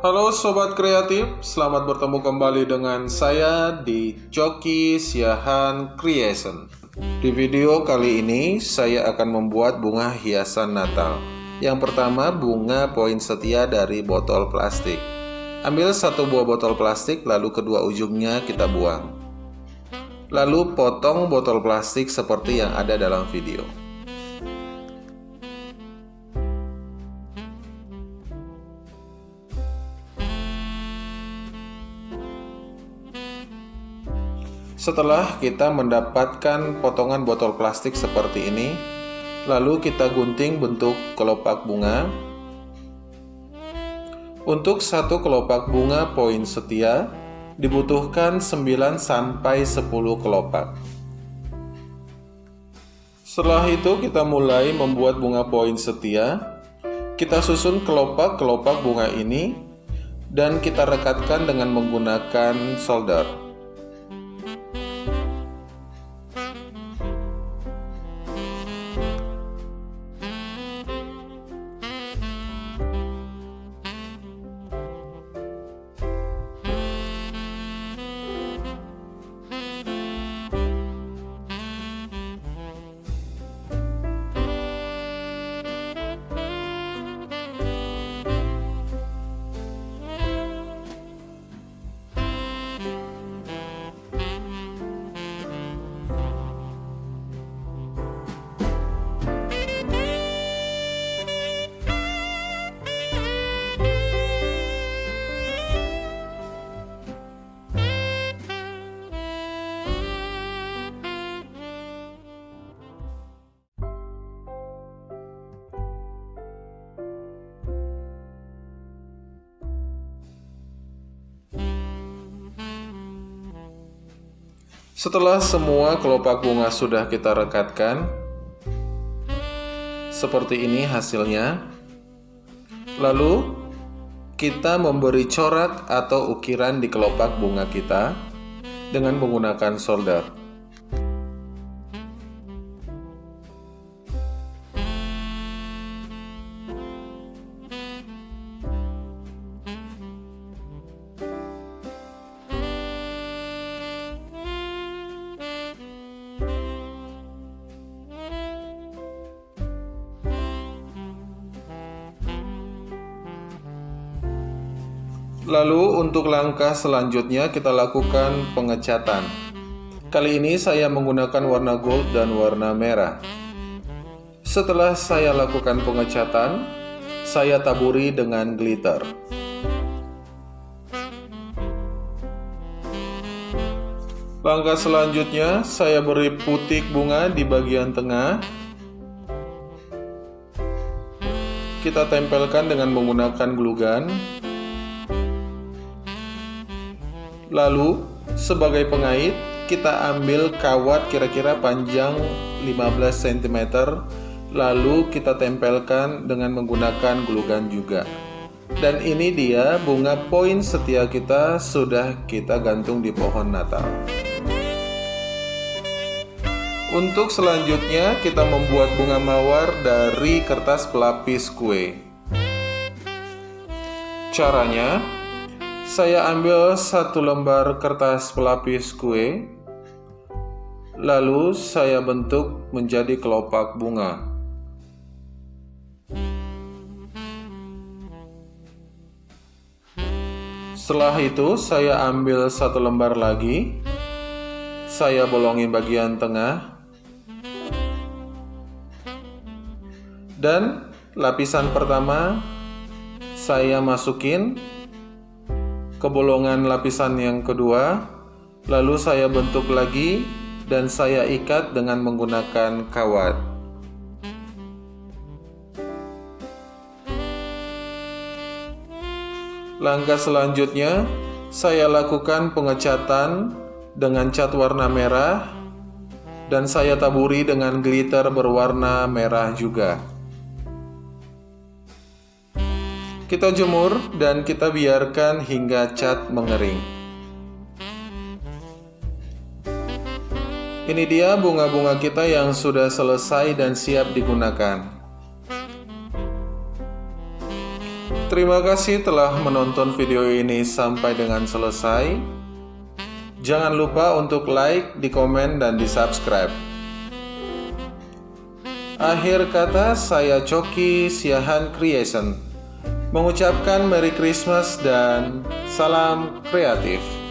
Halo Sobat Kreatif, selamat bertemu kembali dengan saya di Coki Siahan Creation. Di video kali ini, saya akan membuat bunga hiasan Natal. Yang pertama, bunga poinsettia dari botol plastik. Ambil satu buah botol plastik, lalu kedua ujungnya kita buang. Lalu potong botol plastik seperti yang ada dalam video. Setelah kita mendapatkan potongan botol plastik seperti ini, lalu kita gunting bentuk kelopak bunga. Untuk satu kelopak bunga poinsettia dibutuhkan 9-10 kelopak. Setelah itu kita mulai membuat bunga poinsettia. Kita susun kelopak-kelopak bunga ini dan kita rekatkan dengan menggunakan solder. Setelah semua kelopak bunga sudah kita rekatkan, seperti ini hasilnya. Lalu kita memberi corak atau ukiran di kelopak bunga kita dengan menggunakan solder. Lalu untuk langkah selanjutnya kita lakukan pengecatan. Kali ini saya menggunakan warna gold dan warna merah. Setelah saya lakukan pengecatan, saya taburi dengan glitter. Langkah selanjutnya saya beri putik bunga di bagian tengah. Kita tempelkan dengan menggunakan glue gun. Lalu, sebagai pengait, kita ambil kawat kira-kira panjang 15 cm, lalu kita tempelkan dengan menggunakan glue gun juga. Dan ini dia bunga poinsettia kita sudah kita gantung di pohon Natal. Untuk selanjutnya, kita membuat bunga mawar dari kertas pelapis kue. Caranya, saya ambil satu lembar kertas pelapis kue, lalu saya bentuk menjadi kelopak bunga. Setelah itu, saya ambil satu lembar lagi, saya bolongin bagian tengah, dan lapisan pertama saya masukin ke bolongan lapisan yang kedua, lalu saya bentuk lagi dan saya ikat dengan menggunakan kawat. Langkah selanjutnya, saya lakukan pengecatan dengan cat warna merah dan saya taburi dengan glitter berwarna merah juga. Kita jemur dan kita biarkan hingga cat mengering. Ini dia bunga-bunga kita yang sudah selesai dan siap digunakan. Terima kasih telah menonton video ini sampai dengan selesai. Jangan lupa untuk like, di komen, dan di subscribe. Akhir kata, saya Coki Siahan Creation mengucapkan Merry Christmas dan salam kreatif.